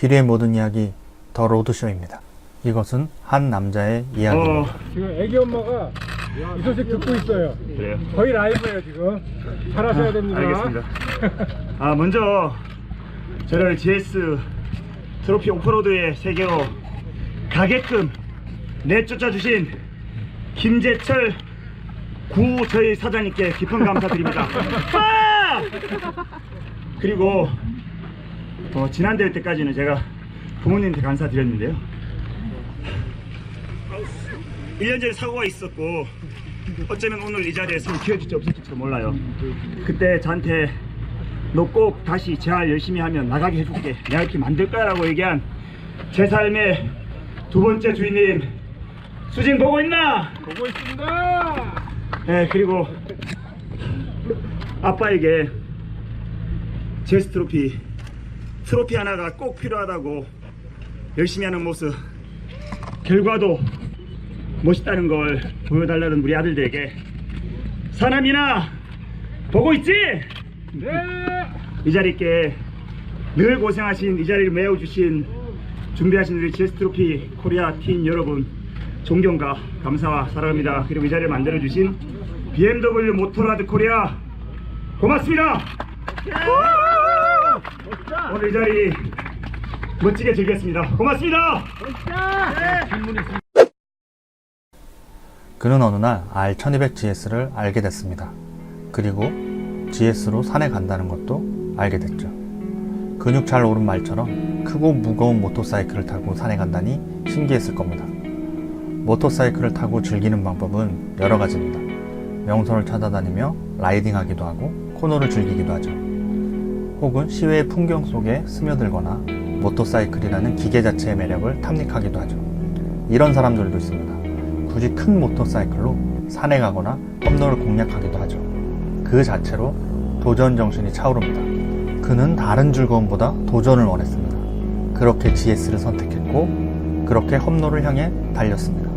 길이의 모든 이야기 더 로드쇼입니다. 이것은 한 남자의 이야기입니다. 지금 애기 엄마가 이 소식 듣고 있어요. 그래요? 거의 라이브예요 지금. 잘하셔야 됩니다. 알겠습니다. 먼저 저를 GS 트로피 오프로드의 세계로 가게끔 내쫓아 주신 김재철 구 저희 사장님께 깊은 감사드립니다. 그리고 지난 대회 때까지는 제가 부모님한테 감사드렸는데요. 1년 전에 사고가 있었고 어쩌면 오늘 이 자리에 서 기회줄지 없을지도 몰라요. 그때 저한테 너 꼭 다시 재활 열심히 하면 나가게 해줄게, 내가 이렇게 만들 거야 라고 얘기한 제 삶의 두 번째 주인님 수진 보고 있나? 보고 있습니다. 네, 그리고 아빠에게 GS 트로피 하나가 꼭 필요하다고 열심히 하는 모습, 결과도 멋있다는 걸 보여달라는 우리 아들들에게 사남이나 보고 있지? 네. 이 자리께 늘 고생하신 이 자리를 메워주신 준비하신 우리 GS 트로피 코리아 팀 여러분 존경과 감사와 사랑합니다. 그리고 이 자리를 만들어주신 BMW 모토라드 코리아 고맙습니다. 오늘 이 자리 멋지게 즐겼습니다. 고맙습니다. 그는 어느 날 R1200GS를 알게 됐습니다. 그리고 GS로 산에 간다는 것도 알게 됐죠. 근육 잘 오른 말처럼 크고 무거운 모터사이클을 타고 산에 간다니 신기했을 겁니다. 모터사이클을 타고 즐기는 방법은 여러 가지입니다. 명소를 찾아다니며 라이딩하기도 하고 코너를 즐기기도 하죠. 혹은 시외의 풍경 속에 스며들거나 모터사이클이라는 기계 자체의 매력을 탐닉하기도 하죠. 이런 사람들도 있습니다. 굳이 큰 모터사이클로 산에 가거나 험로를 공략하기도 하죠. 그 자체로 도전 정신이 차오릅니다. 그는 다른 즐거움보다 도전을 원했습니다. 그렇게 GS를 선택했고 그렇게 험로를 향해 달렸습니다.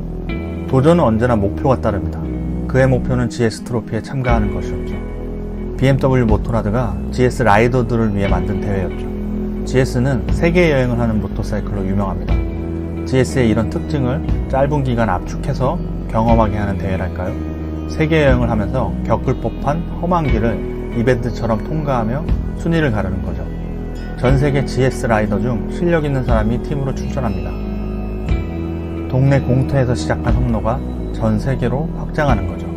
도전은 언제나 목표가 따릅니다. 그의 목표는 GS 트로피에 참가하는 것이었죠. BMW 모토라드가 GS 라이더들을 위해 만든 대회였죠. GS는 세계 여행을 하는 모터사이클로 유명합니다. GS의 이런 특징을 짧은 기간 압축해서 경험하게 하는 대회랄까요? 세계 여행을 하면서 겪을 법한 험한 길을 이벤트처럼 통과하며 순위를 가르는 거죠. 전 세계 GS 라이더 중 실력 있는 사람이 팀으로 출전합니다. 동네 공터에서 시작한 험로가 전 세계로 확장하는 거죠.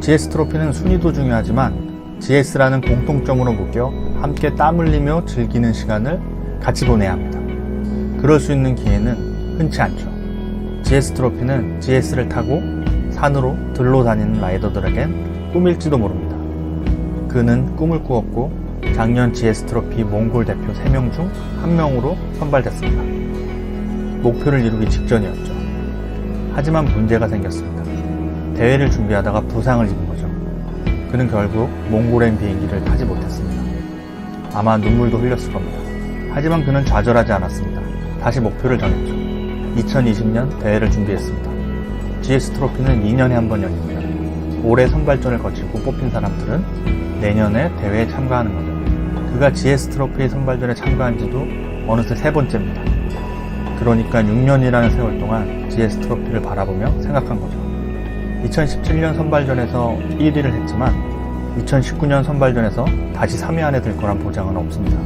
GS 트로피는 순위도 중요하지만 GS라는 공통점으로 묶여 함께 땀 흘리며 즐기는 시간을 같이 보내야 합니다. 그럴 수 있는 기회는 흔치 않죠. GS 트로피는 GS를 타고 산으로 들러 다니는 라이더들에겐 꿈일지도 모릅니다. 그는 꿈을 꾸었고 작년 GS 트로피 몽골 대표 3명 중 1명으로 선발됐습니다. 목표를 이루기 직전이었죠. 하지만 문제가 생겼습니다. 대회를 준비하다가 부상을 입은 거죠. 그는 결국 몽골행 비행기를 타지 못했습니다. 아마 눈물도 흘렸을 겁니다. 하지만 그는 좌절하지 않았습니다. 다시 목표를 정했죠. 2020년 대회를 준비했습니다. GS 트로피는 2년에 한 번 열립니다. 올해 선발전을 거치고 뽑힌 사람들은 내년에 대회에 참가하는 거죠. 그가 GS 트로피 선발전에 참가한 지도 어느새 3번째입니다. 그러니까 6년이라는 세월 동안 GS 트로피를 바라보며 생각한 거죠. 2017년 선발전에서 1위를 했지만 2019년 선발전에서 다시 3위 안에 들 거란 보장은 없습니다.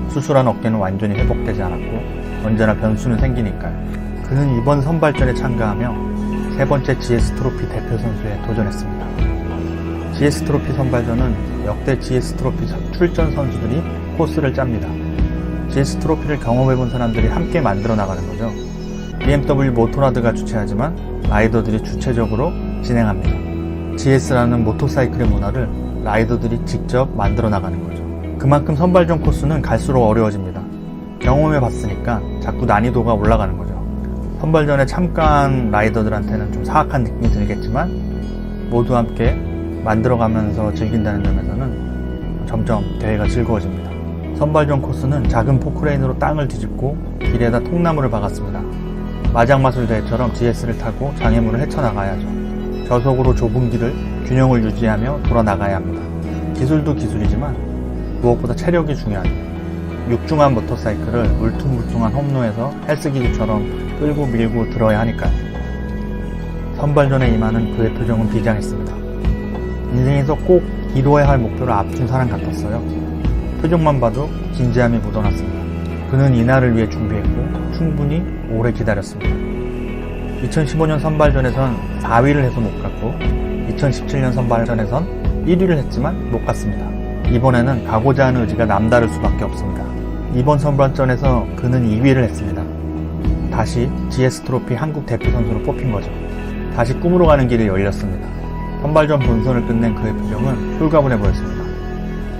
수술한 어깨는 완전히 회복되지 않았고 언제나 변수는 생기니까요. 그는 이번 선발전에 참가하며 3번째 GS 트로피 대표 선수에 도전했습니다. GS 트로피 선발전은 역대 GS 트로피 출전 선수들이 코스를 짭니다. GS 트로피를 경험해본 사람들이 함께 만들어 나가는 거죠. BMW 모토라드가 주최하지만 라이더들이 주체적으로 진행합니다. GS라는 모터사이클의 문화를 라이더들이 직접 만들어 나가는 거죠. 그만큼 선발전 코스는 갈수록 어려워집니다. 경험해 봤으니까 자꾸 난이도가 올라가는 거죠. 선발전에 참가한 라이더들한테는 좀 사악한 느낌이 들겠지만 모두 함께 만들어가면서 즐긴다는 점에서는 점점 대회가 즐거워집니다. 선발전 코스는 작은 포크레인으로 땅을 뒤집고 길에다 통나무를 박았습니다. 마장마술 대회처럼 GS를 타고 장애물을 헤쳐나가야죠. 저속으로 좁은 길을 균형을 유지하며 돌아나가야 합니다. 기술도 기술이지만 무엇보다 체력이 중요합니다. 육중한 모터사이클을 울퉁불퉁한 홈로에서 헬스기구처럼 끌고 밀고 들어야 하니까요. 선발전에 임하는 그의 표정은 비장했습니다. 인생에서 꼭 이루어야 할 목표를 앞둔 사람 같았어요. 표정만 봐도 진지함이 묻어났습니다. 그는 이날을 위해 준비했고 충분히 오래 기다렸습니다. 2015년 선발전에선 4위를 해서 못 갔고 2017년 선발전에선 1위를 했지만 못 갔습니다. 이번에는 가고자 하는 의지가 남다를 수밖에 없습니다. 이번 선발전에서 그는 2위를 했습니다. 다시 GS 트로피 한국 대표 선수로 뽑힌 거죠. 다시 꿈으로 가는 길이 열렸습니다. 선발전 본선을 끝낸 그의 표정은 홀가분해 보였습니다.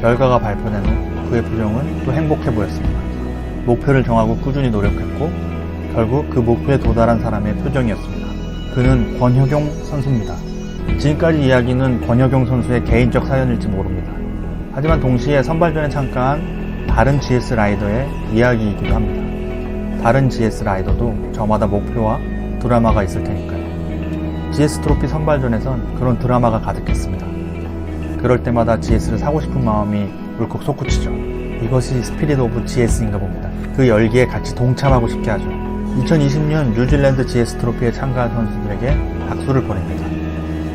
결과가 발표된 후 그의 표정은 또 행복해 보였습니다. 목표를 정하고 꾸준히 노력했고 결국 그 목표에 도달한 사람의 표정이었습니다. 그는 권혁용 선수입니다. 지금까지 이야기는 권혁용 선수의 개인적 사연일지 모릅니다. 하지만 동시에 선발전에 참가한 다른 GS 라이더의 이야기이기도 합니다. 다른 GS 라이더도 저마다 목표와 드라마가 있을 테니까요. GS 트로피 선발전에선 그런 드라마가 가득했습니다. 그럴 때마다 GS를 사고 싶은 마음이 울컥 솟구치죠. 이것이 스피릿 오브 GS인가 봅니다. 그 열기에 같이 동참하고 싶게 하죠. 2020년 뉴질랜드 GS 트로피에 참가한 선수들에게 박수를 보냅니다.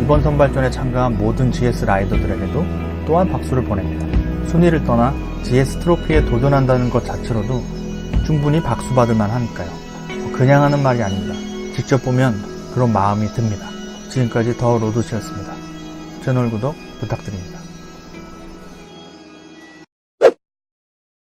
이번 선발전에 참가한 모든 GS 라이더들에게도 또한 박수를 보냅니다. 순위를 떠나 GS 트로피에 도전한다는 것 자체로도 충분히 박수받을 만하니까요. 그냥 하는 말이 아닙니다. 직접 보면 그런 마음이 듭니다. 지금까지 더 로드시였습니다. 채널 구독 부탁드립니다.